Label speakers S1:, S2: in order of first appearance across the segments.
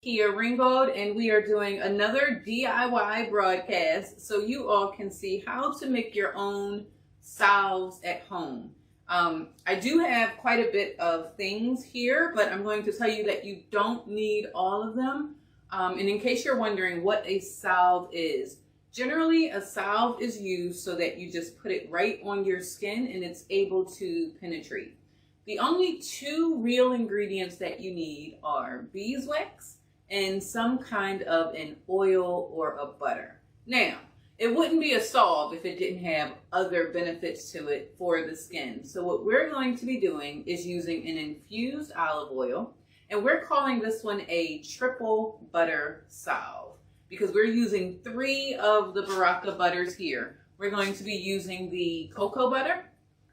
S1: Kia Ringgold, and we are doing another DIY broadcast so you all can see how to make your own salves at home. I do have quite a bit of things here, but I'm going to tell you that you don't need all of them. And in case you're wondering what a salve is, generally a salve is used so that you just put it right on your skin and it's able to penetrate. The only two real ingredients that you need are beeswax and some kind of an oil or a butter. Now, it wouldn't be a salve if it didn't have other benefits to it for the skin. So what we're going to be doing is using an infused olive oil, and we're calling this one a Triple Butter Salve because we're using 3 of the Baraka butters here. We're going to be using the cocoa butter.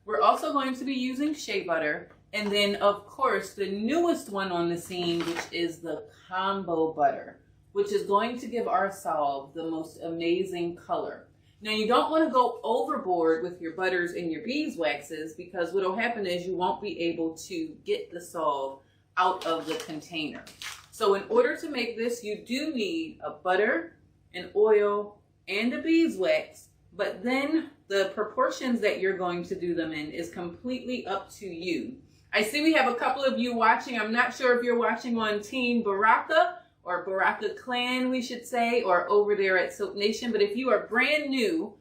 S1: We're also going to be using shea butter. And then, of course, the newest one on the scene, which is the kombo butter, which is going to give our salve the most amazing color. Now, you don't want to go overboard with your butters and your beeswaxes because what will happen is you won't be able to get the salve out of the container. So in order to make this, you do need a butter, an oil, and a beeswax, but then the proportions that you're going to do them in is completely up to you. I see we have a couple of you watching. I'm not sure if you're watching on Team Baraka or Baraka Clan, we should say, or over there at Soap Nation. But if you are brand new,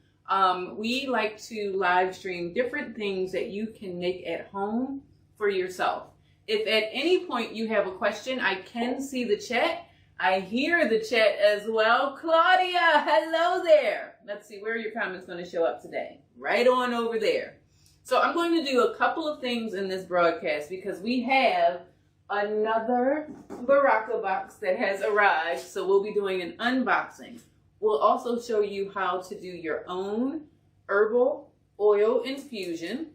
S1: we like to live stream different things that you can make at home for yourself. If at any point you have a question, I can see the chat. I hear the chat as well. Claudia, hello there. Let's see, where are your comments going to show up today? Right on over there. So I'm going to do a couple of things in this broadcast because we have another Baraka box that has arrived. So we'll be doing an unboxing. We'll also show you how to do your own herbal oil infusion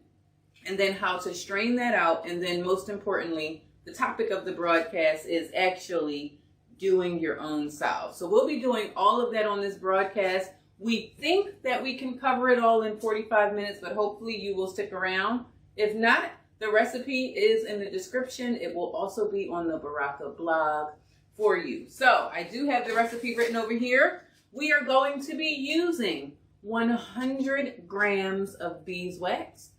S1: and then how to strain that out. And then most importantly, the topic of the broadcast is actually doing your own salve. So we'll be doing all of that on this broadcast. We think that we can cover it all in 45 minutes, but hopefully you will stick around. If not, the recipe is in the description. It will also be on the Baraka blog for you. So I do have the recipe written over here. We are going to be using 100 grams of beeswax,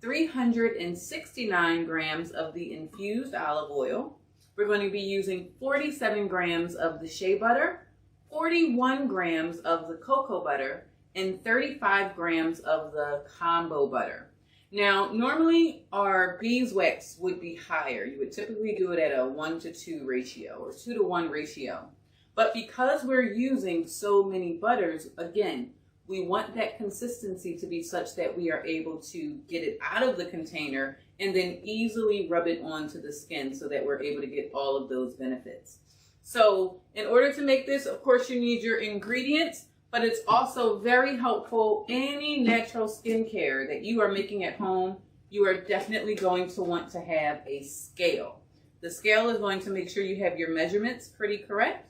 S1: 369 grams of the infused olive oil. We're going to be using 47 grams of the shea butter, 41 grams of the cocoa butter, and 35 grams of the kombo butter. Now, normally our beeswax would be higher. You would typically do it at a 1-to-2 ratio or 2-to-1 ratio. But because we're using so many butters, again, we want that consistency to be such that we are able to get it out of the container and then easily rub it onto the skin so that we're able to get all of those benefits. So in order to make this, of course, you need your ingredients, but it's also very helpful. Any natural skincare that you are making at home, you are definitely going to want to have a scale. The scale is going to make sure you have your measurements pretty correct.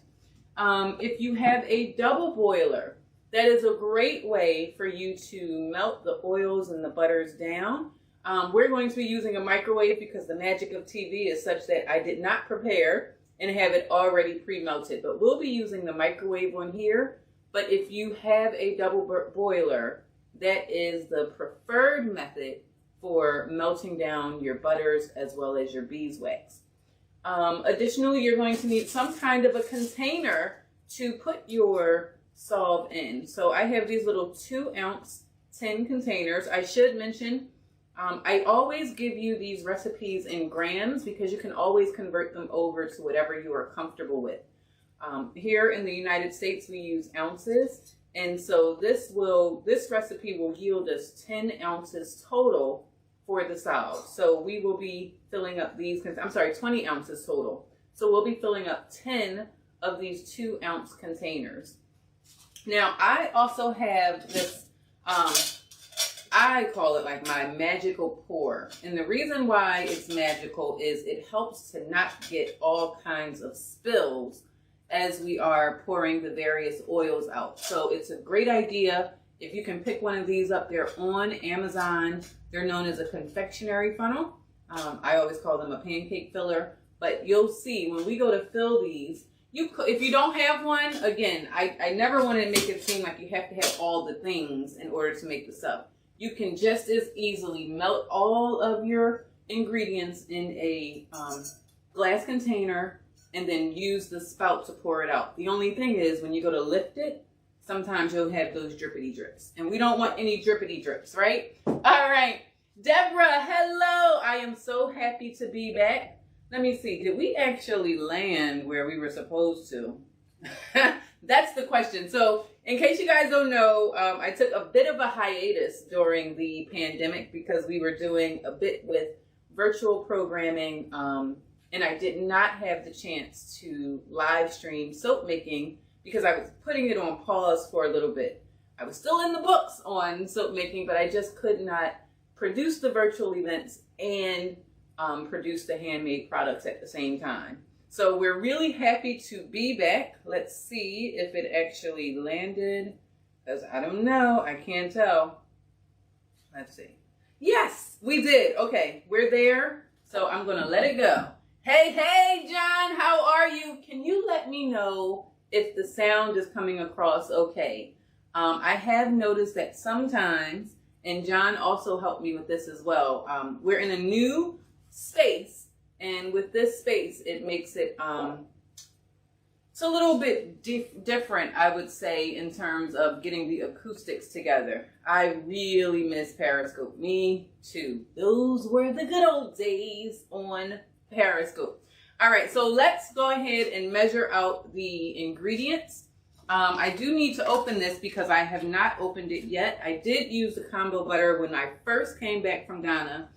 S1: If you have a double boiler, that is a great way for you to melt the oils and the butters down. We're going to be using a microwave because the magic of TV is such that I did not prepare and have it already pre-melted. But we'll be using the microwave one here. But if you have a double boiler, that is the preferred method for melting down your butters as well as your beeswax. Additionally, you're going to need some kind of a container to put your salve in. So I have these little 2-ounce tin containers. I should mention, I always give you these recipes in grams because you can always convert them over to whatever you are comfortable with. Here in the United States, we use ounces. And so this recipe will yield us 10 ounces total for the salve. So we will be filling up these, 20 ounces total. So we'll be filling up 10 of these 2-ounce containers. Now, I also have this, I call it like my magical pour. And the reason why it's magical is it helps to not get all kinds of spills as we are pouring the various oils out. So it's a great idea if you can pick one of these up. They're on Amazon. They're known as a confectionery funnel. I always call them a pancake filler. But you'll see when we go to fill these, if you don't have one, again, I never want to make it seem like you have to have all the things in order to make the soap. You can just as easily melt all of your ingredients in a glass container and then use the spout to pour it out. The only thing is when you go to lift it, sometimes you'll have those drippity drips. And we don't want any drippity drips, right? All right. Deborah, hello. I am so happy to be back. Let me see. Did we actually land where we were supposed to? That's the question. So in case you guys don't know, I took a bit of a hiatus during the pandemic because we were doing a bit with virtual programming, and I did not have the chance to live stream soap making because I was putting it on pause for a little bit. I was still in the books on soap making, but I just could not produce the virtual events and produce the handmade products at the same time. So we're really happy to be back. Let's see if it actually landed, because I don't know. I can't tell. Let's see. Yes, we did. Okay, we're there. So I'm going to let it go. Hey, John, how are you? Can you let me know if the sound is coming across okay? I have noticed that sometimes, and John also helped me with this as well, we're in a new space. And with this space, it makes it, it's a little bit different, I would say, in terms of getting the acoustics together. I really miss Periscope. Me too. Those were the good old days on Periscope. All right, so let's go ahead and measure out the ingredients. I do need to open this because I have not opened it yet. I did use the kombo butter when I first came back from Ghana.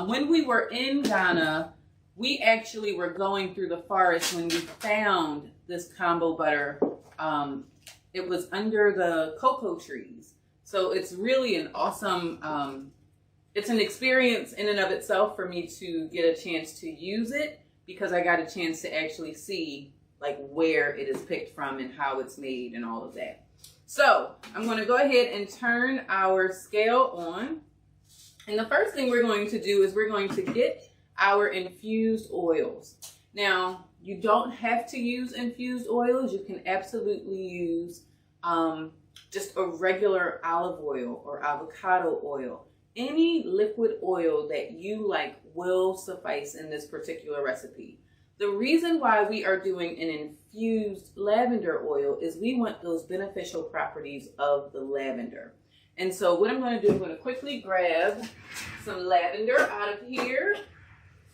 S1: When we were in Ghana, we actually were going through the forest when we found this kombo butter. It was under the cocoa trees. So it's really an awesome, it's an experience in and of itself for me to get a chance to use it because I got a chance to actually see like where it is picked from and how it's made and all of that. So I'm going to go ahead and turn our scale on. And the first thing we're going to do is we're going to get our infused oils. Now, you don't have to use infused oils. You can absolutely use just a regular olive oil or avocado oil. Any liquid oil that you like will suffice in this particular recipe. The reason why we are doing an infused lavender oil is we want those beneficial properties of the lavender. And so what I'm going to do, I'm going to quickly grab some lavender out of here.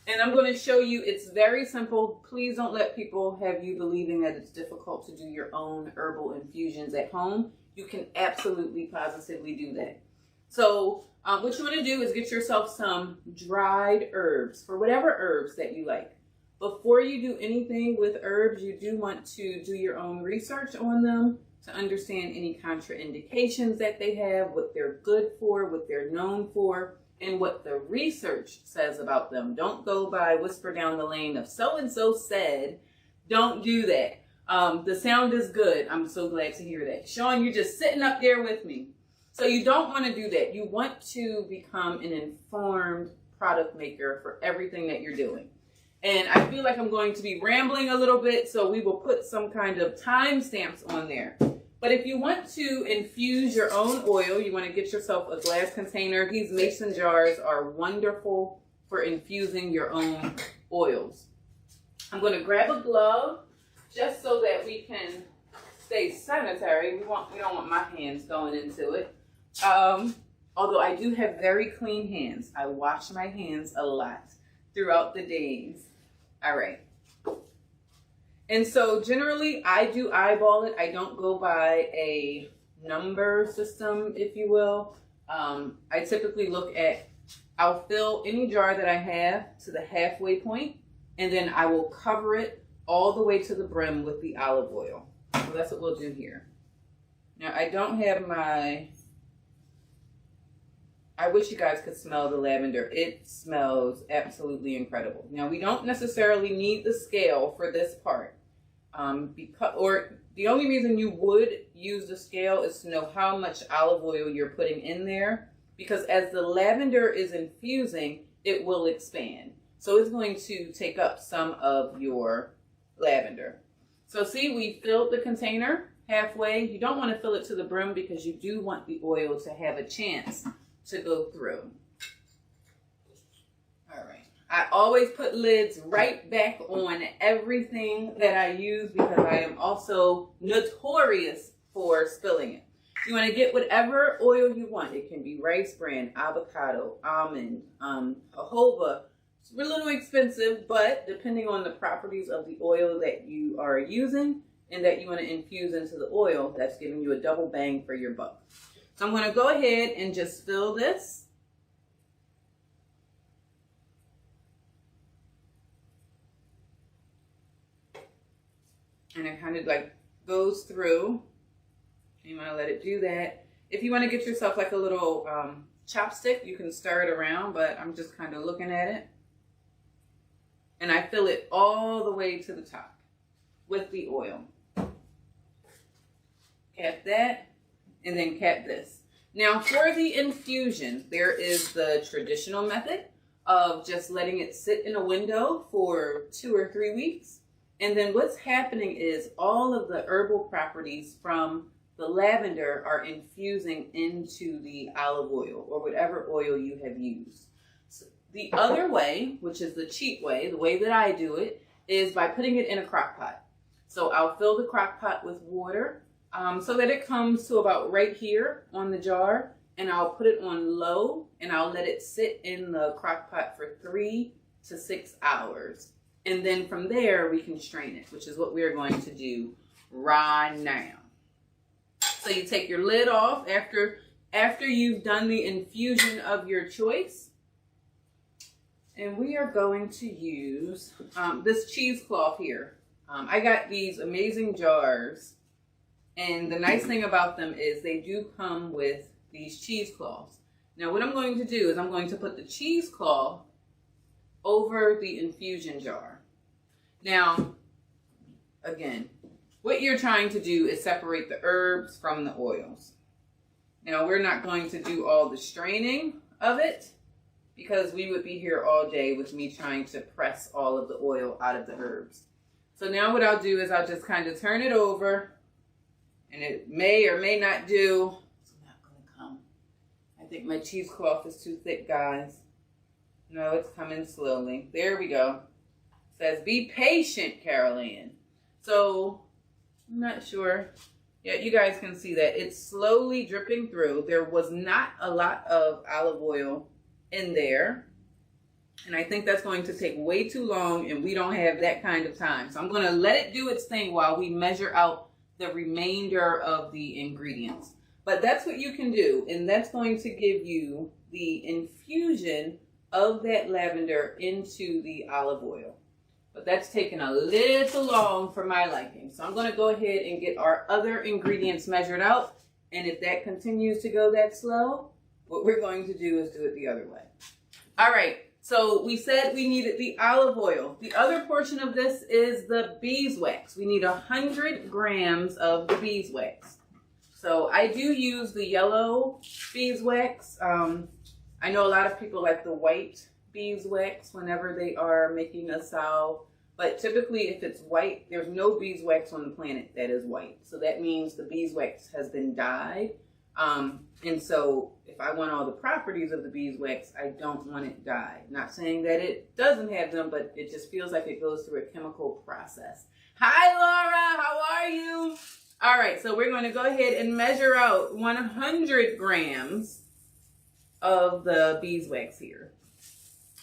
S1: And I'm going to show you, it's very simple. Please don't let people have you believing that it's difficult to do your own herbal infusions at home. You can absolutely, positively do that. So what you want to do is get yourself some dried herbs, for whatever herbs that you like. Before you do anything with herbs, you do want to do your own research on them to understand any contraindications that they have, what they're good for, what they're known for, and what the research says about them. Don't go by whisper down the lane of so-and-so said. Don't do that. The sound is good. I'm so glad to hear that. Sean, you're just sitting up there with me. So you don't want to do that. You want to become an informed product maker for everything that you're doing. And I feel like I'm going to be rambling a little bit, so we will put some kind of timestamps on there. But if you want to infuse your own oil, you want to get yourself a glass container. These mason jars are wonderful for infusing your own oils. I'm going to grab a glove just so that we can stay sanitary. We don't want my hands going into it. Although I do have very clean hands. I wash my hands a lot throughout the days. All right. And so generally I do eyeball it. I don't go by a number system, if you will. I typically look at, I'll fill any jar that I have to the halfway point, and then I will cover it all the way to the brim with the olive oil. So that's what we'll do here. Now I don't have my, I wish you guys could smell the lavender. It smells absolutely incredible. Now we don't necessarily need the scale for this part. The only reason you would use the scale is to know how much olive oil you're putting in there, because as the lavender is infusing, it will expand. So it's going to take up some of your lavender. So see, we filled the container halfway. You don't want to fill it to the brim because you do want the oil to have a chance to go through. All right. I always put lids right back on everything that I use because I am also notorious for spilling it. You want to get whatever oil you want. It can be rice bran, avocado, almond, jojoba. It's a little expensive, but depending on the properties of the oil that you are using and that you want to infuse into the oil, that's giving you a double bang for your buck. So I'm going to go ahead and just fill this. And it kind of like goes through. You want to let it do that. If you want to get yourself like a little chopstick, you can stir it around, but I'm just kind of looking at it. And I fill it all the way to the top with the oil. Cap that, and then cap this. Now for the infusion, there is the traditional method of just letting it sit in a window for 2 or 3 weeks. And then what's happening is all of the herbal properties from the lavender are infusing into the olive oil or whatever oil you have used. So the other way, which is the cheap way, the way that I do it, is by putting it in a crock pot. So I'll fill the crock pot with water so that it comes to about right here on the jar, and I'll put it on low and I'll let it sit in the crock pot for 3 to 6 hours. And then from there we can strain it, which is what we're going to do right now. So you take your lid off after you've done the infusion of your choice. And we are going to use this cheesecloth here. I got these amazing jars. And the nice thing about them is they do come with these cheesecloths. Now what I'm going to do is I'm going to put the cheesecloth over the infusion jar. Now, again, what you're trying to do is separate the herbs from the oils. Now, we're not going to do all the straining of it because we would be here all day with me trying to press all of the oil out of the herbs. So now what I'll do is I'll just kind of turn it over, and it may or may not do. It's not going to come. I think my cheesecloth is too thick, guys. No, it's coming slowly. There we go. It says, be patient, Carolyn. So, I'm not sure. Yeah, you guys can see that. It's slowly dripping through. There was not a lot of olive oil in there. And I think that's going to take way too long, and we don't have that kind of time. So I'm going to let it do its thing while we measure out the remainder of the ingredients. But that's what you can do, and that's going to give you the infusion of that lavender into the olive oil. But that's taking a little long for my liking. So I'm going to go ahead and get our other ingredients measured out. And if that continues to go that slow, what we're going to do is do it the other way. All right. So we said we needed the olive oil. The other portion of this is the beeswax. We need 100 grams of the beeswax. So I do use the yellow beeswax. I know a lot of people like the white beeswax whenever they are making a salve, but typically if it's white, there's no beeswax on the planet that is white. So that means the beeswax has been dyed. And so if I want all the properties of the beeswax, I don't want it dyed. Not saying that it doesn't have them, but it just feels like it goes through a chemical process. Hi, Laura, how are you? All right, so we're going to go ahead and measure out 100 grams of the beeswax here.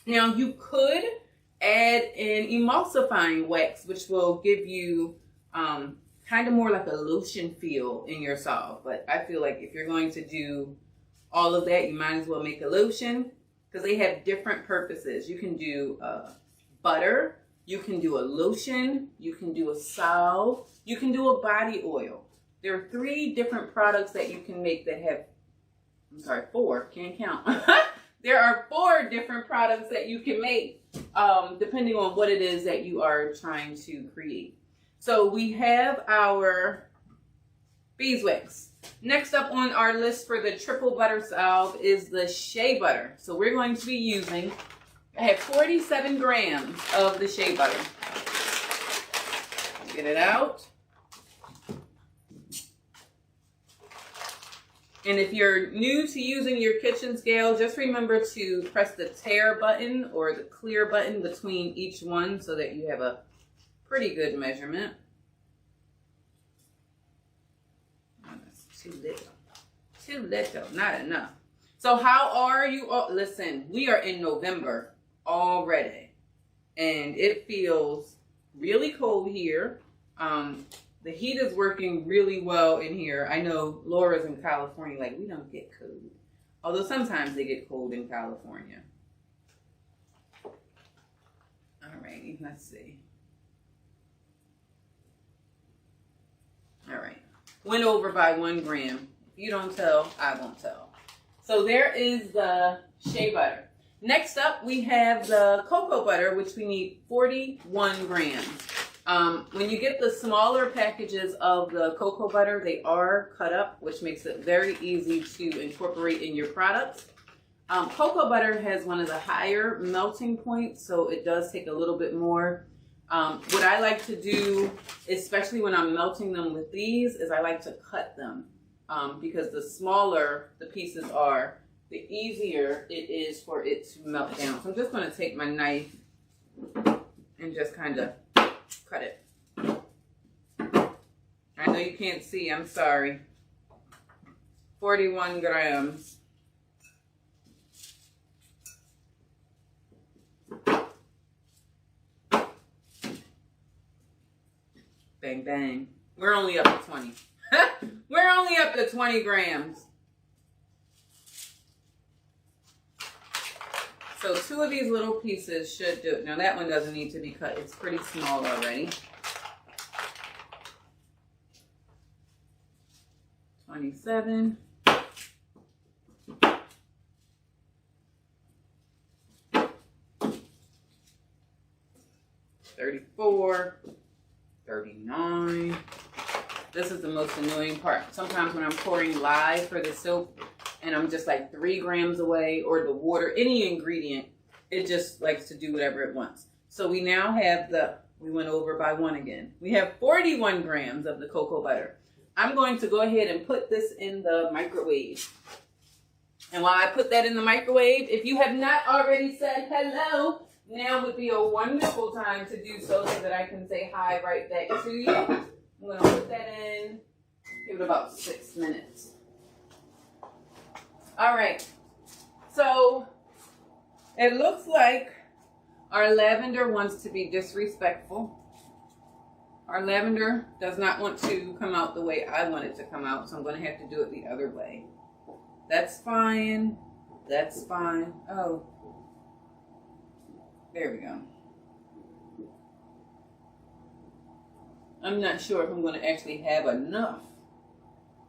S1: Now you could add an emulsifying wax, which will give you kind of more like a lotion feel in your salve. But I feel like if you're going to do all of that, you might as well make a lotion because they have different purposes. You can do butter, you can do a lotion, you can do a salve, you can do a body oil. There are 3 different products that you can make that have, I'm sorry, 4, can't count. There are 4 different products that you can make depending on what it is that you are trying to create. So we have our beeswax. Next up on our list for the triple butter salve is the shea butter. So we're going to be using, I have 47 grams of the shea butter. Get it out. And if you're new to using your kitchen scale, just remember to press the tear button or the clear button between each one so that you have a pretty good measurement. Oh, that's too little. Too little, not enough. So how are you all? Listen, we are in November already, and it feels really cold here. The heat is working really well in here. I know Laura's in California, like, we don't get cold. Although sometimes they get cold in California. Alrighty, let's see. Alright. Went over by 1 gram. If you don't tell, I won't tell. So there is the shea butter. Next up, we have the cocoa butter, which we need 41 grams. When you get the smaller packages of the cocoa butter, they are cut up, which makes it very easy to incorporate in your products. Cocoa butter has one of the higher melting points, so it does take a little bit more. What I like to do, especially when I'm melting them with these, is I like to cut them. Because the smaller the pieces are, the easier it is for it to melt down. So I'm just going to take my knife and just kind of cut it. I know you can't see, I'm sorry. 41 grams. Bang, bang. We're only up to 20. We're only up to 20 grams. So 2 of these little pieces should do it. Now that one doesn't need to be cut. It's pretty small already. 27. 34. 39. This is the most annoying part. Sometimes when I'm pouring lye for the soap and I'm just like 3 grams away, or the water, any ingredient, it just likes to do whatever it wants. So we now have we went over by 1 again. We have 41 grams of the cocoa butter. I'm going to go ahead and put this in the microwave. And while I put that in the microwave, if you have not already said hello, now would be a wonderful time to do so that I can say hi right back to you. I'm going to put that in, give it about 6 minutes. All right, so it looks like our lavender wants to be disrespectful. Our lavender does not want to come out the way I want it to come out, so I'm going to have to do it the other way. That's fine. That's fine. Oh, there we go. I'm not sure if I'm going to actually have enough.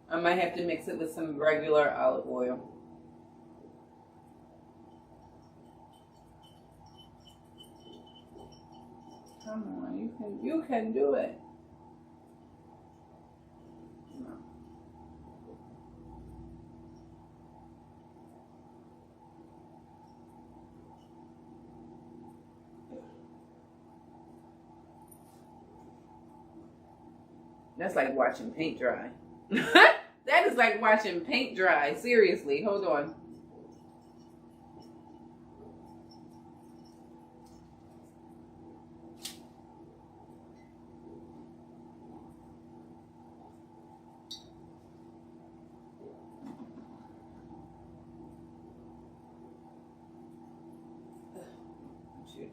S1: I might have to mix it with some regular olive oil. Come on, you can do it. No. That's like watching paint dry. That is like watching paint dry. Seriously, hold on.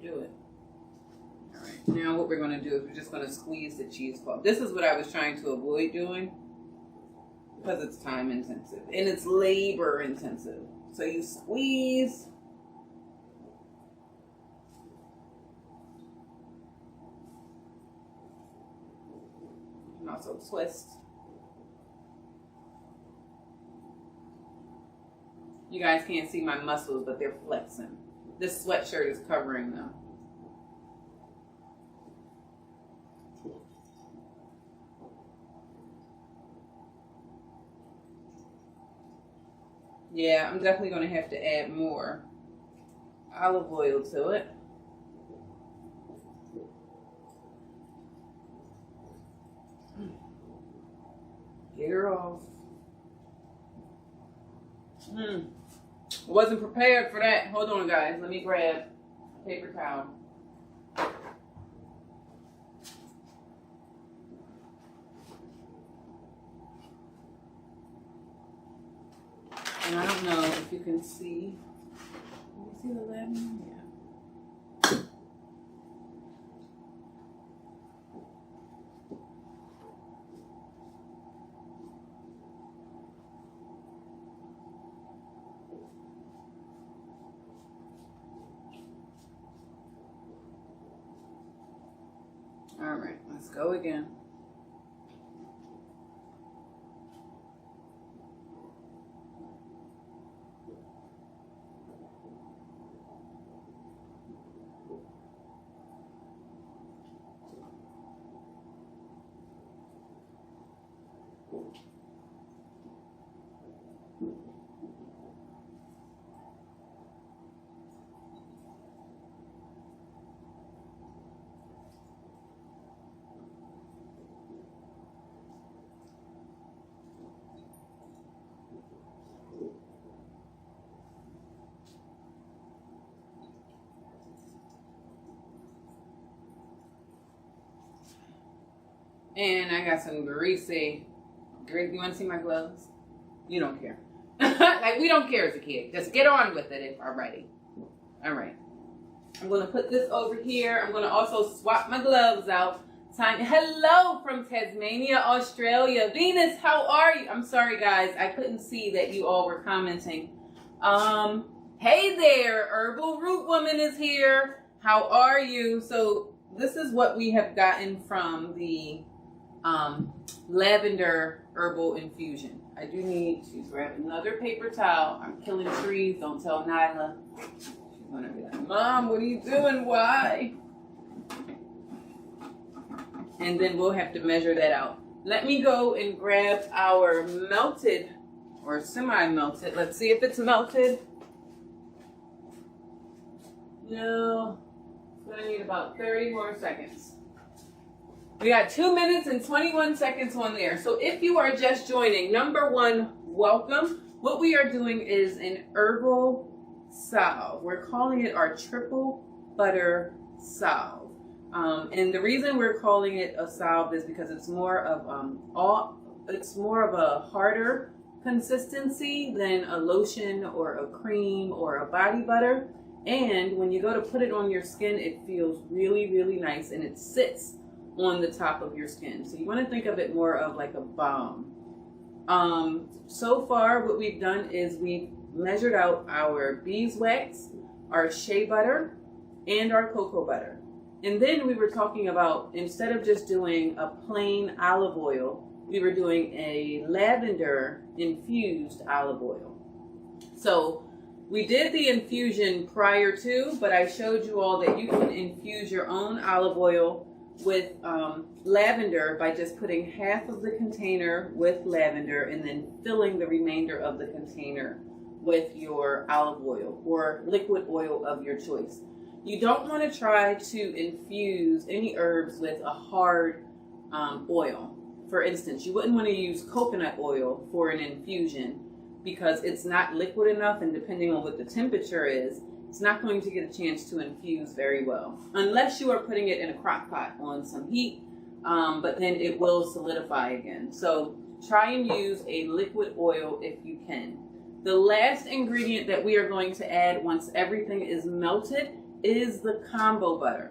S1: Do it. All right. Now what we're going to do is we're just going to squeeze the cheesecloth. This is what I was trying to avoid doing because it's time intensive and it's labor intensive. So you squeeze. And also twist. You guys can't see my muscles, but they're flexing. This sweatshirt is covering them. Yeah, I'm definitely going to have to add more olive oil to it. off. Wasn't prepared for that. Hold on, guys. Let me grab a paper towel. And I don't know if you can see. Can you see the lavender? Yeah. All right, let's go again. And I got some greasy. You want to see my gloves? You don't care. Like, we don't care as a kid. Just get on with it if I'm ready. All right. I'm going to put this over here. I'm going to also swap my gloves out. Hello from Tasmania, Australia. Venus, how are you? I'm sorry, guys. I couldn't see that you all were commenting. Hey there. Herbal Root Woman is here. How are you? So this is what we have gotten from the lavender herbal infusion. I do need to grab another paper towel. I'm killing trees. Don't tell Nyla. She's gonna be like, Mom, what are you doing? Why? And then we'll have to measure that out. Let me go and grab our melted or semi-melted. Let's see if it's melted. No, it's gonna need about 30 more seconds. We got 2 minutes and 21 seconds on there. So if you are just joining, number one, welcome. What we are doing is an herbal salve. We're calling it our Triple Butter Salve. And the reason we're calling it a salve is because it's more of a harder consistency than a lotion or a cream or a body butter. And when you go to put it on your skin, it feels really, really nice, and it sits on the top of your skin. So you want to think of it more of like a balm. So far what we've done is we've measured out our beeswax, our shea butter, and our cocoa butter. And then we were talking about, instead of just doing a plain olive oil, we were doing a lavender infused olive oil. So we did the infusion prior to, but I showed you all that you can infuse your own olive oil with lavender by just putting half of the container with lavender and then filling the remainder of the container with your olive oil or liquid oil of your choice. You don't want to try to infuse any herbs with a hard oil. For instance, you wouldn't want to use coconut oil for an infusion because it's not liquid enough, and depending on what the temperature is, it's not going to get a chance to infuse very well, unless you are putting it in a crock pot on some heat, but then it will solidify again. So try and use a liquid oil if you can. The last ingredient that we are going to add once everything is melted is the kombo butter.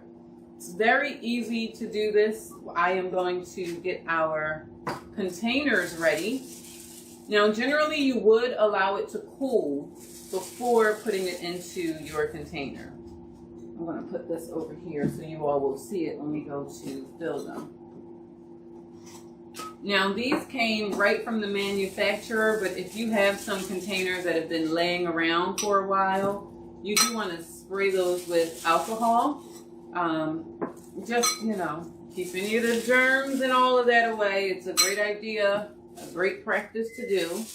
S1: It's very easy to do this. I am going to get our containers ready. Now, generally you would allow it to cool before putting it into your container. I'm going to put this over here so you all will see it when we go to fill them. Now, these came right from the manufacturer, but if you have some containers that have been laying around for a while, you do want to spray those with alcohol. Just, keep any of the germs and all of that away. It's a great idea, a great practice to do.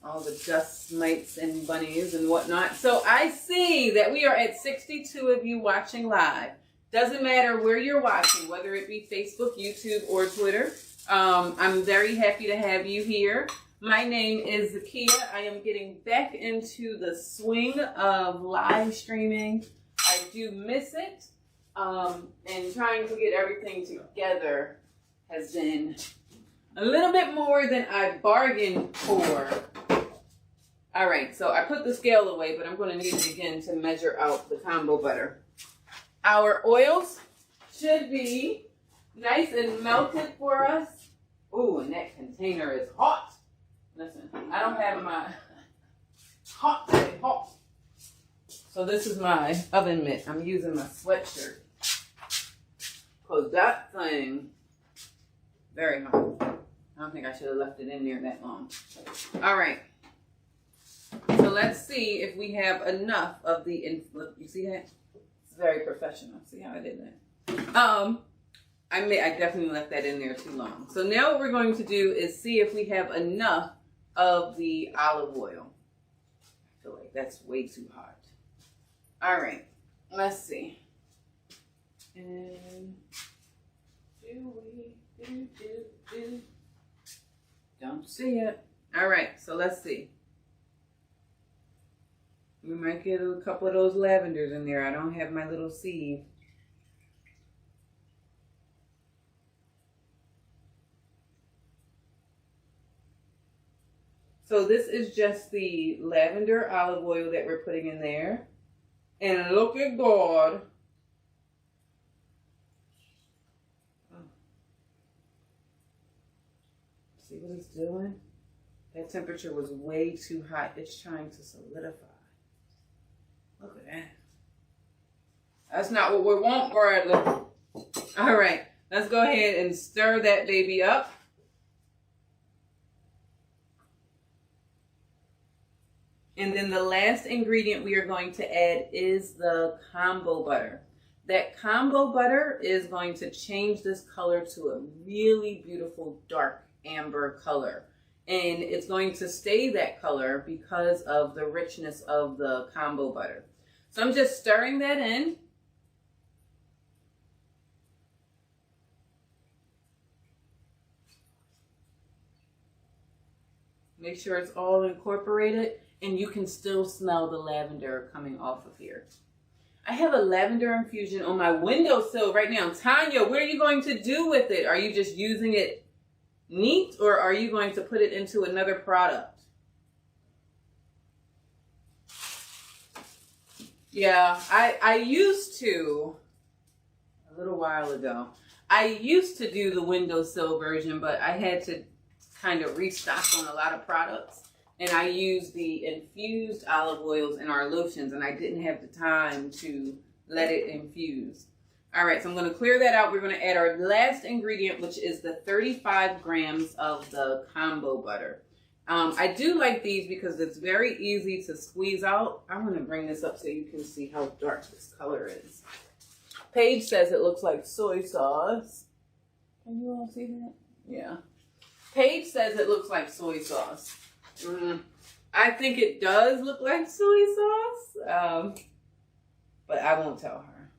S1: All the dust mites and bunnies and whatnot. So I see that we are at 62 of you watching live. Doesn't matter where you're watching, whether it be Facebook, YouTube, or Twitter. I'm very happy to have you here. My name is Zakia. I am getting back into the swing of live streaming. I do miss it. And trying to get everything together has been a little bit more than I bargained for. All right, so I put the scale away, but I'm going to need it again to measure out the kombo butter. Our oils should be nice and melted for us. Ooh, and that container is hot. Listen, I don't have my hot. So this is my oven mitt. I'm using my sweatshirt. Because that thing, very hot. I don't think I should have left it in there that long. All right. So let's see if we have enough of the, look, you see that? It's very professional. See how I did that? I definitely left that in there too long. So now what we're going to do is see if we have enough of the olive oil. I feel like that's way too hot. All right, let's see. And don't see it. All right, so let's see. We might get a couple of those lavenders in there. I don't have my little sieve. So this is just the lavender olive oil that we're putting in there. And look at God. See what it's doing? That temperature was way too hot. It's trying to solidify. Look at that. That's not what we want, Bradley. All right, let's go ahead and stir that baby up. And then the last ingredient we are going to add is the kombo butter. That kombo butter is going to change this color to a really beautiful dark amber color. And it's going to stay that color because of the richness of the kombo butter. So I'm just stirring that in. Make sure it's all incorporated. And you can still smell the lavender coming off of here. I have a lavender infusion on my windowsill right now. Tanya, what are you going to do with it? Are you just using it neat, or are you going to put it into another product? Yeah, I used to, a little while ago, I used to do the windowsill version, but I had to kind of restock on a lot of products. And I used the infused olive oils in our lotions, and I didn't have the time to let it infuse. All right, so I'm going to clear that out. We're going to add our last ingredient, which is the 35 grams of the kombo butter. I do like these because it's very easy to squeeze out. I'm going to bring this up so you can see how dark this color is. Paige says it looks like soy sauce. Can you all see that? Yeah. Paige says it looks like soy sauce. I think it does look like soy sauce, but I won't tell her.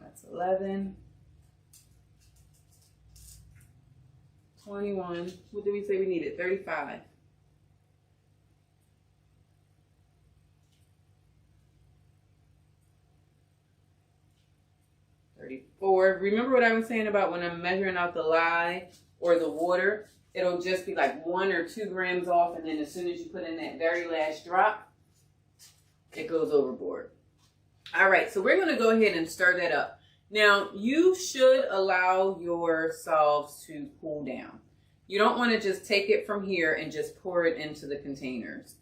S1: That's 11, 21. What did we say we needed? 35. 34. Remember what I was saying about when I'm measuring out the lye or the water? It'll just be like 1 or 2 grams off, and then as soon as you put in that very last drop, it goes overboard. All right, so we're going to go ahead and stir that up. Now, you should allow your salves to cool down. You don't want to just take it from here and just pour it into the containers.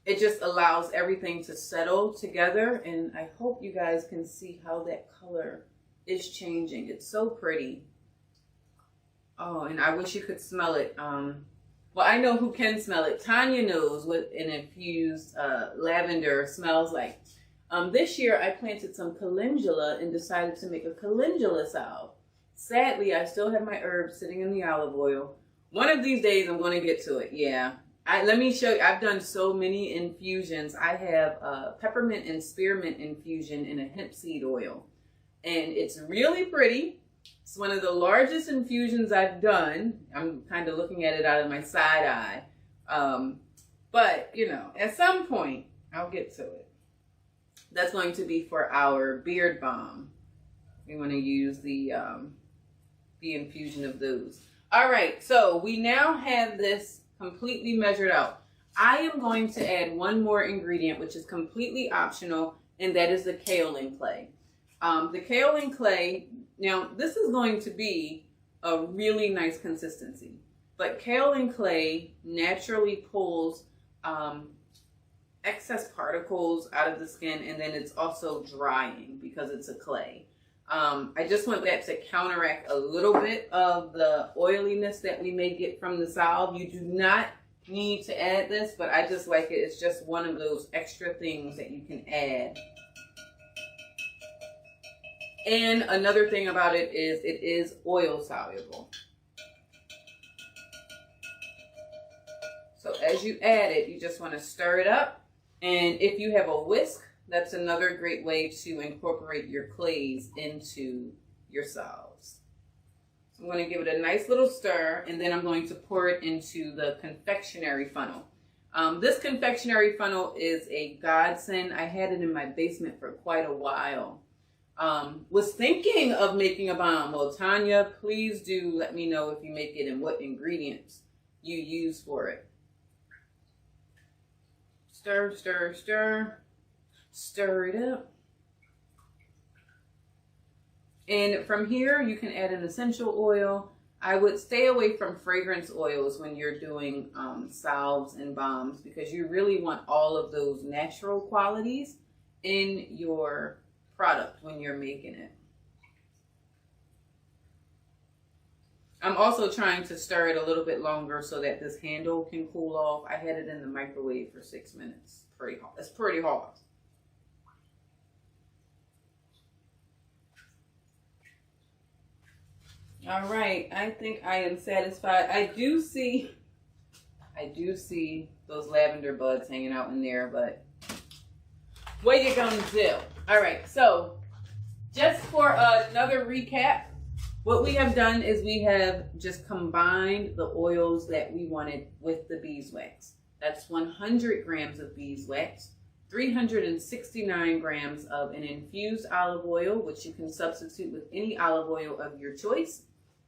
S1: It just allows everything to settle together, and I hope you guys can see how that color is changing. It's so pretty. Oh, and I wish you could smell it. Well, I know who can smell it. Tanya knows what an infused lavender smells like. This year, I planted some calendula and decided to make a calendula salve. Sadly, I still have my herbs sitting in the olive oil. One of these days, I'm going to get to it. Yeah, Let me show you. I've done so many infusions. I have a peppermint and spearmint infusion in a hemp seed oil. And it's really pretty. It's one of the largest infusions I've done. I'm kind of looking at it out of my side eye. But, you know, at some point, I'll get to it. That's going to be for our beard balm. We want to use the infusion of those. All right, so we now have this completely measured out. I am going to add one more ingredient, which is completely optional, and that is the Kaolin Clay. The Kaolin Clay, now this is going to be a really nice consistency, but Kaolin Clay naturally pulls excess particles out of the skin, and then it's also drying because it's a clay. I just want that to counteract a little bit of the oiliness that we may get from the salve. You do not need to add this, but I just like it. It's just one of those extra things that you can add. And another thing about it is oil soluble. So as you add it, you just want to stir it up. And if you have a whisk, that's another great way to incorporate your clays into your salves. So I'm going to give it a nice little stir, and then I'm going to pour it into the confectionery funnel. This confectionery funnel is a godsend. I had it in my basement for quite a while. Was thinking of making a balm. Well, Tanya, please do let me know if you make it and what ingredients you use for it. Stir, stir, stir. Stir it up. And from here, you can add an essential oil. I would stay away from fragrance oils when you're doing salves and balms, because you really want all of those natural qualities in your product when you're making it. I'm also trying to stir it a little bit longer so that this handle can cool off. I had it in the microwave for 6 minutes. Pretty hot. It's pretty hot. All right, I think I am satisfied. I do see those lavender buds hanging out in there, but what you gonna do? All right, so just for another recap, what we have done is we have just combined the oils that we wanted with the beeswax. That's 100 grams of beeswax, 369 grams of an infused olive oil, which you can substitute with any olive oil of your choice,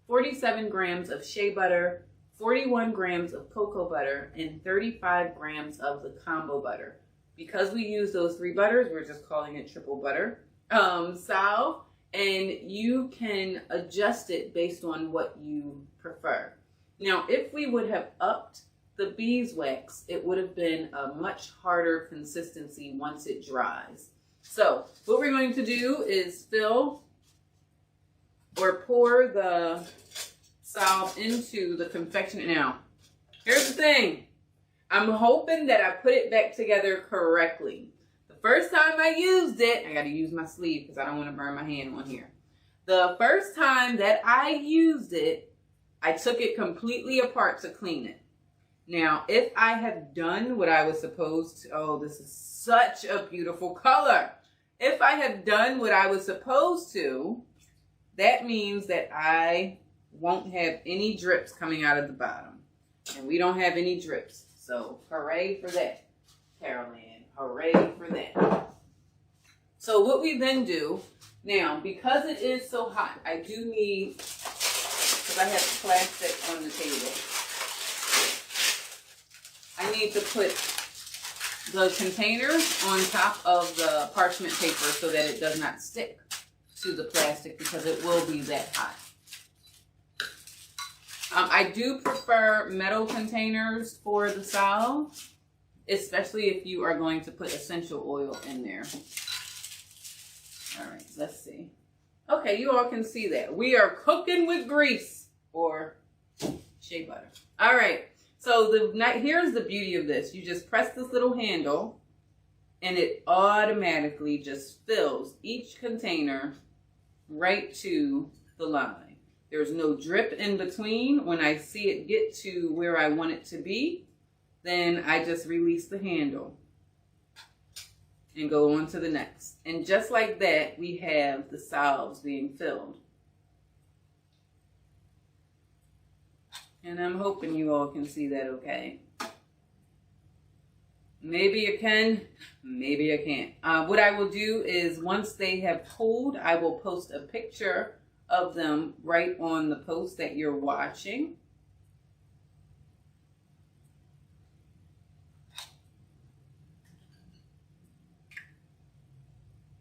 S1: 47 grams of shea butter, 41 grams of cocoa butter, and 35 grams of the kombo butter. Because we use those 3 butters, we're just calling it triple butter salve, and you can adjust it based on what you prefer. Now, if we would have upped the beeswax, it would have been a much harder consistency once it dries. So what we're going to do is fill or pour the salve into the confection. Now, here's the thing. I'm hoping that I put it back together correctly. The first time I used it, I got to use my sleeve because I don't want to burn my hand on here. The first time that I used it, I took it completely apart to clean it. Now, if I have done what I was supposed to, oh, this is such a beautiful color. If I have done what I was supposed to, that means that I won't have any drips coming out of the bottom. And we don't have any drips. So, hooray for that, Carolyn. Hooray for that. So, what we then do, now, because it is so hot, I do need, because I have plastic on the table, I need to put the containers on top of the parchment paper so that it does not stick to the plastic, because it will be that hot. I do prefer metal containers for the salve, especially if you are going to put essential oil in there. All right, let's see. Okay, you all can see that. We are cooking with grease or shea butter. All right, so here's the beauty of this. You just press this little handle and it automatically just fills each container right to the line. There's no drip in between. When I see it get to where I want it to be, then I just release the handle and go on to the next. And just like that, we have the salves being filled. And I'm hoping you all can see that okay. Maybe you can, maybe you can't. What I will do is once they have cooled, I will post a picture of them right on the post that you're watching.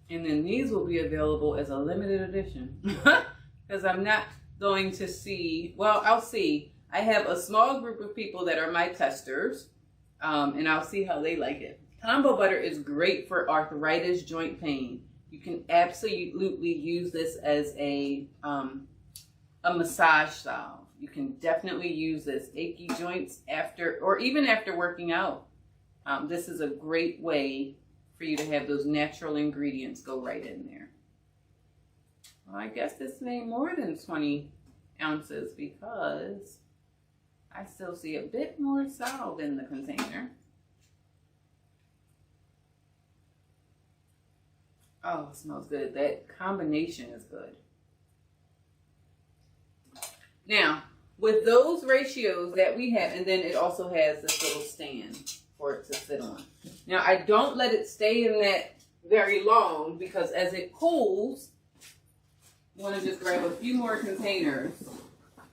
S1: And then these will be available as a limited edition. Because I'm not going to see, well, I'll see. I have a small group of people that are my testers. And I'll see how they like it. Kombo butter is great for arthritis, joint pain. You can absolutely use this as a massage salve. You can definitely use this achy joints after, or even after working out. This is a great way for you to have those natural ingredients go right in there. Well, I guess this made more than 20 ounces because I still see a bit more salve in the container. Oh, it smells good. That combination is good. Now, with those ratios that we have, and then it also has this little stand for it to sit on. Now, I don't let it stay in that very long because as it cools, you want to just grab a few more containers.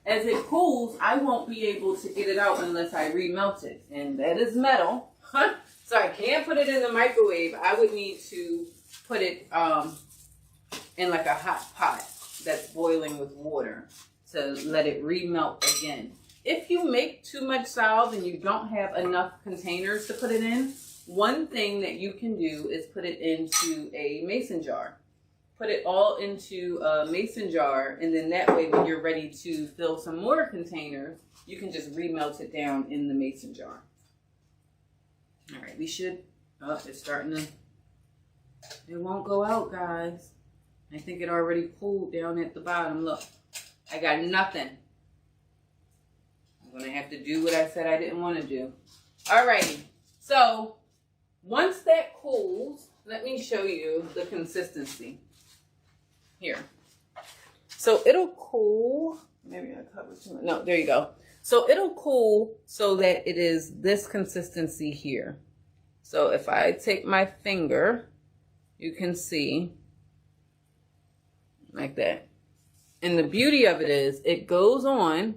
S1: As it cools, I won't be able to get it out unless I remelt it. And that is metal. So I can't put it in the microwave. I would need to put it in like a hot pot that's boiling with water to let it remelt again. If you make too much salve and you don't have enough containers to put it in, one thing that you can do is put it into a mason jar. Put it all into a mason jar, and then that way when you're ready to fill some more containers, you can just remelt it down in the mason jar. All right, we should, oh, it's starting to, it won't go out, guys. I think it already cooled down at the bottom. Look, I got nothing. I'm gonna have to do what I said I didn't want to do. All righty, so once that cools, let me show you the consistency. Here. So it'll cool. Maybe I covered too much. No, there you go. So it'll cool so that it is this consistency here. So if I take my finger, you can see like that. And the beauty of it is it goes on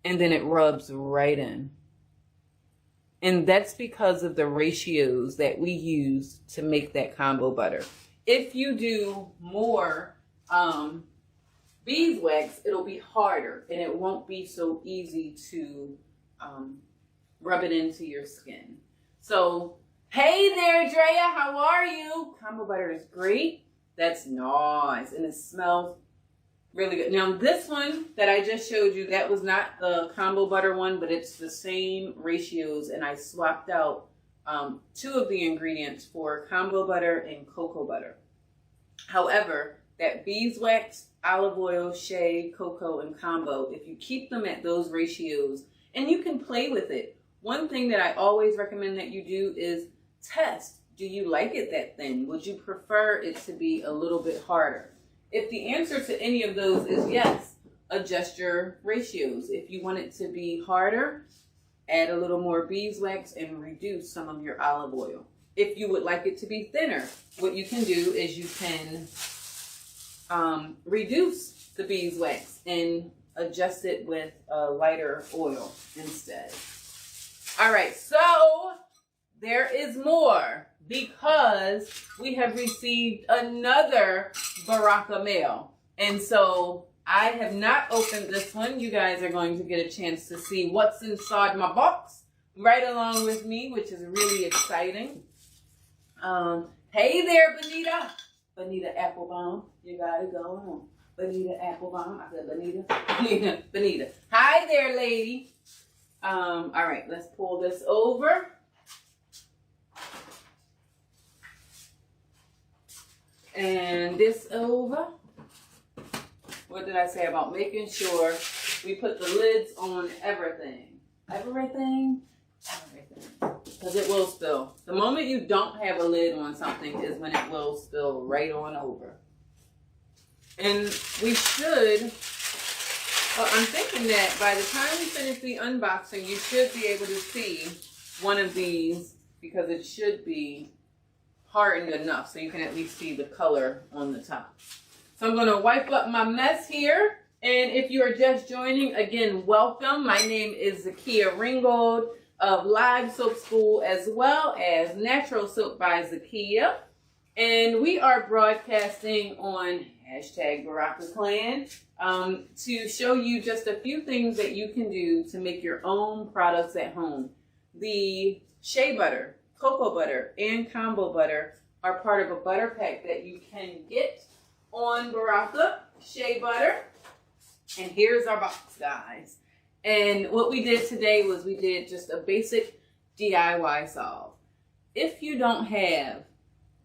S1: and then it rubs right in. And that's because of the ratios that we use to make that kombo butter. If you do more beeswax, it'll be harder and it won't be so easy to rub it into your skin. So, hey there, Drea, how are you? Kombo butter is great. That's nice and it smells really good. Now, this one that I just showed you, that was not the kombo butter one, but it's the same ratios, and I swapped out 2 of the ingredients for kombo butter and cocoa butter. However, that beeswax, olive oil, shea, cocoa, and kombo, if you keep them at those ratios, and you can play with it. One thing that I always recommend that you do is test. Do you like it that thin? Would you prefer it to be a little bit harder? If the answer to any of those is yes, adjust your ratios. If you want it to be harder, add a little more beeswax and reduce some of your olive oil. If you would like it to be thinner, what you can do is you can reduce the beeswax and adjust it with a lighter oil instead. All right, so there is more because we have received another Baraka mail. And so I have not opened this one. You guys are going to get a chance to see what's inside my box right along with me, which is really exciting. Hey there, Benita. Benita Applebaum. You got it going on. Benita Applebaum. I said Benita. Benita. Hi there, lady. All right, let's pull this over. And this over. What did I say about making sure we put the lids on everything? Everything? Everything. because it will spill. The moment you don't have a lid on something is when it will spill right on over. And we should, well, I'm thinking that by the time we finish the unboxing, you should be able to see one of these because it should be hardened enough so you can at least see the color on the top. So I'm going to wipe up my mess here. And if you are just joining, again, welcome. My name is Zakia Ringgold of Live Soap School as well as Natural Soap by Zakia. And we are broadcasting on #BarakaClan to show you just a few things that you can do to make your own products at home. The shea butter, cocoa butter, and kombo butter are part of a butter pack that you can get on Baraka. Shea butter. And here's our box, guys. And what we did today was we did just a basic DIY solve. If you don't have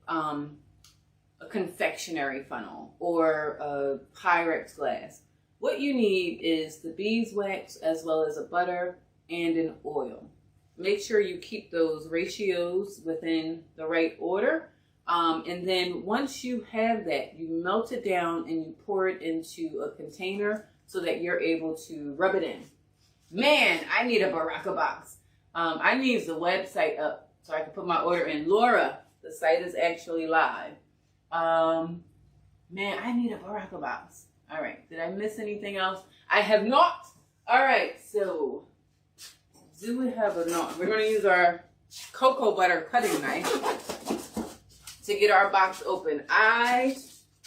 S1: a confectionery funnel or a Pyrex glass, what you need is the beeswax as well as a butter and an oil. Make sure you keep those ratios within the right order. And then once you have that, you melt it down and you pour it into a container so that you're able to rub it in. Man, I need a Baraka box. I need the website up so I can put my order in. Laura, the site is actually live. Man, I need a Baraka box. All right, did I miss anything else? I have not. All right, so do we have a not? We're going to use our cocoa butter cutting knife to get our box open. I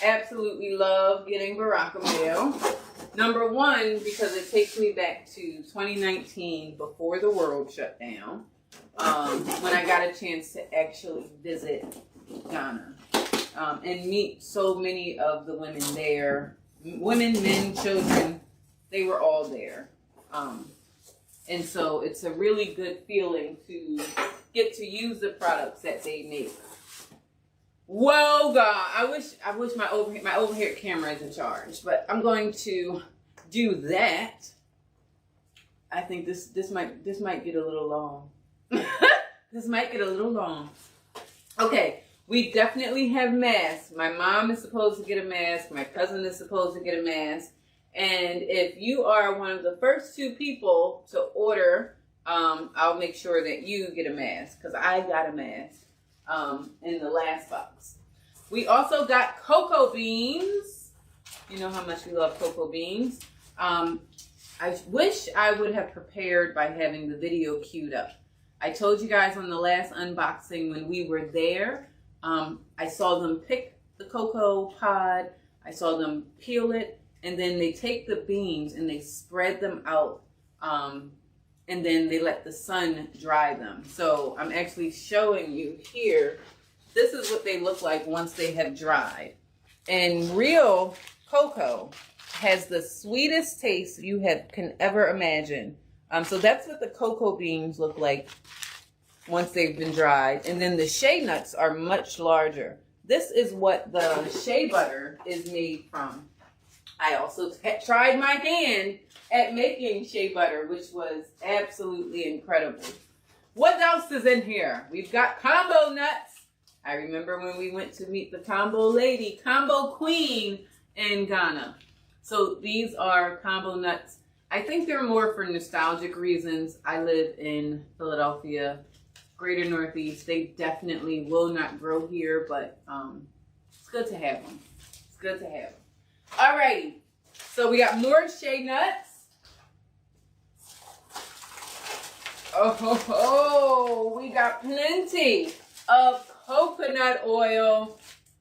S1: absolutely love getting Baraka mail. Number one, because it takes me back to 2019 before the world shut down, when I got a chance to actually visit Ghana and meet so many of the women there. Women, men, children, they were all there. And so it's a really good feeling to get to use the products that they make. Whoa, God! I wish my overhead camera is in charge, but I'm going to do that. I think this might get a little long. This might get a little long. Okay, we definitely have masks. My mom is supposed to get a mask. My cousin is supposed to get a mask. And if you are one of the first 2 people to order, I'll make sure that you get a mask because I got a mask. In the last box. We also got cocoa beans. You know how much we love cocoa beans. I wish I would have prepared by having the video queued up. I told you guys on the last unboxing when we were there, I saw them pick the cocoa pod, I saw them peel it, and then they take the beans and they spread them out and then they let the sun dry them. So I'm actually showing you here. This is what they look like once they have dried. And real cocoa has the sweetest taste you can ever imagine. So that's what the cocoa beans look like once they've been dried. And then the shea nuts are much larger. This is what the shea butter is made from. I also tried my hand at making shea butter, which was absolutely incredible. What else is in here? We've got kombo nuts. I remember when we went to meet the kombo lady, kombo queen in Ghana. So these are kombo nuts. I think they're more for nostalgic reasons. I live in Philadelphia, greater Northeast. They definitely will not grow here, but it's good to have them. It's good to have them. Alrighty, so we got more shea nuts. Oh, we got plenty of coconut oil.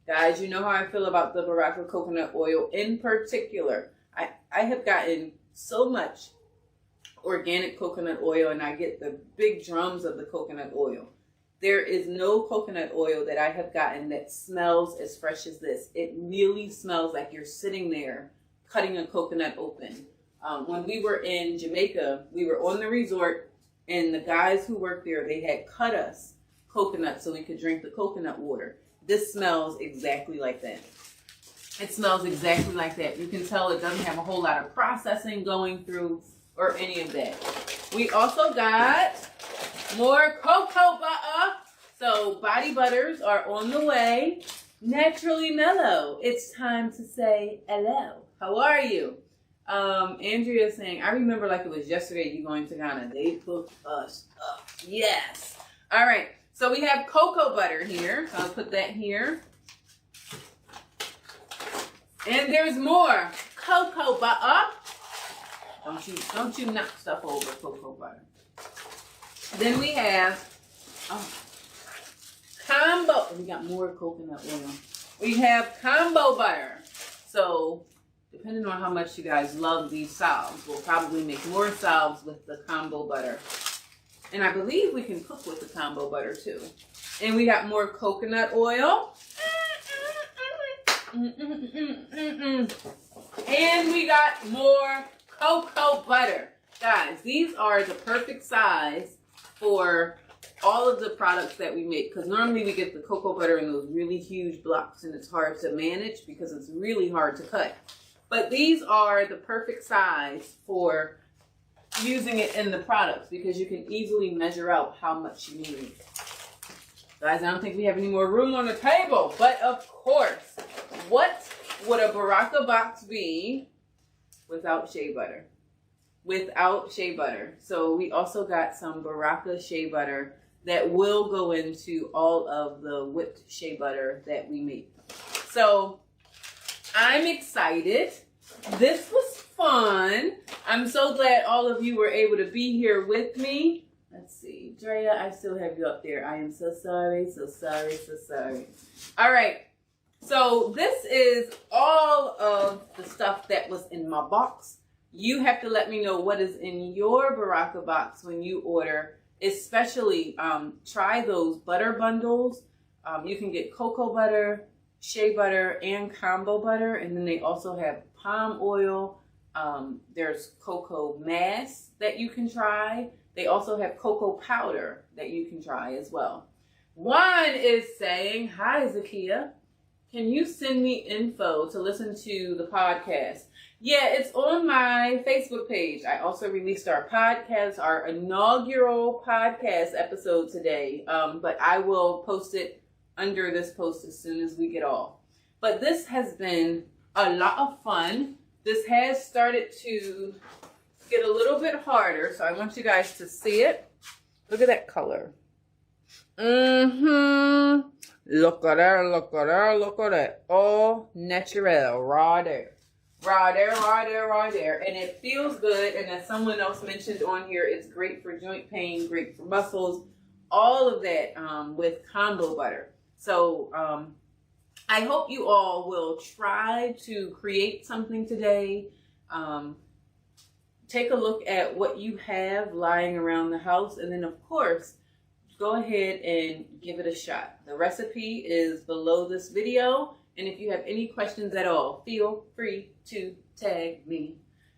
S1: Guys, you know how I feel about the Baraka coconut oil in particular. I have gotten so much organic coconut oil and I get the big drums of the coconut oil. There is no coconut oil that I have gotten that smells as fresh as this. It really smells like you're sitting there cutting a coconut open. When we were in Jamaica, we were on the resort and the guys who worked there, they had cut us coconut so we could drink the coconut water. This smells exactly like that. It smells exactly like that. You can tell it doesn't have a whole lot of processing going through or any of that. We also got more cocoa butter. So body butters are on the way. Naturally mellow. It's time to say hello. How are you? Andrea saying, I remember like it was yesterday you going to Ghana. They hooked us up. Yes. All right. So we have cocoa butter here. So I'll put that here. And there's more cocoa butter. Don't you knock stuff over, cocoa butter. Then we have kombo. We got more coconut oil. We have kombo butter. So depending on how much you guys love these salves, we'll probably make more salves with the kombo butter. And I believe we can cook with the kombo butter too. And we got more coconut oil. And we got more cocoa butter. Guys, these are the perfect size for all of the products that we make, because normally we get the cocoa butter in those really huge blocks and it's hard to manage because it's really hard to cut. But these are the perfect size for using it in the products because you can easily measure out how much you need. Guys, I don't think we have any more room on the table, but of course, what would a Baraka box be without shea butter? Without shea butter. So we also got some Baraka shea butter that will go into all of the whipped shea butter that we make. So I'm excited. This was fun. I'm so glad all of you were able to be here with me. Let's see. Drea, I still have you up there. I am so sorry, so sorry, so sorry. All right. So this is all of the stuff that was in my box. You have to let me know what is in your Baraka box when you order. Especially try those butter bundles. You can get cocoa butter, shea butter, and kombo butter. And then they also have palm oil. There's cocoa mass that you can try. They also have cocoa powder that you can try as well. Juan is saying, hi, Zakia. Can you send me info to listen to the podcast? Yeah, it's on my Facebook page. I also released our podcast, our inaugural podcast episode today. But I will post it under this post as soon as we get off. But this has been a lot of fun. This has started to get a little bit harder, so I want you guys to see it. Look at that color. Look at that, look at that, look at that. All natural, raw there. Raw there, raw there, raw there. And it feels good. And as someone else mentioned on here, it's great for joint pain, great for muscles, all of that with kombo butter. So I hope you all will try to create something today. Take a look at what you have lying around the house. And then, of course, go ahead and give it a shot. The recipe is below this video. And if you have any questions at all, feel free to tag me.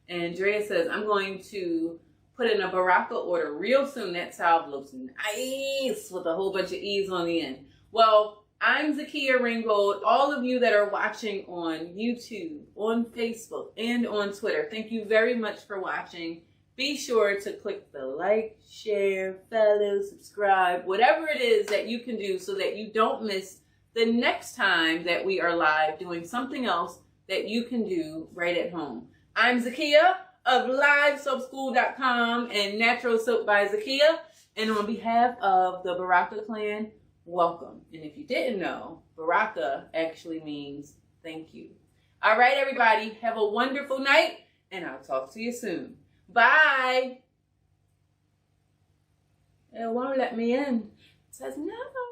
S1: And Andrea says, I'm going to put in a Baraka order real soon. That salve looks nice with a whole bunch of E's on the end. Well, I'm Zakia Ringgold. All of you that are watching on YouTube, on Facebook, and on Twitter, thank you very much for watching. Be sure to click the like, share, follow, subscribe, whatever it is that you can do so that you don't miss the next time that we are live doing something else that you can do right at home. I'm Zakia of LiveSoapSchool.com and Natural Soap by Zakia. And on behalf of the Baraka clan, welcome. And if you didn't know, Baraka actually means thank you. All right, everybody, have a wonderful night, and I'll talk to you soon. Bye. It won't let me in. It says no.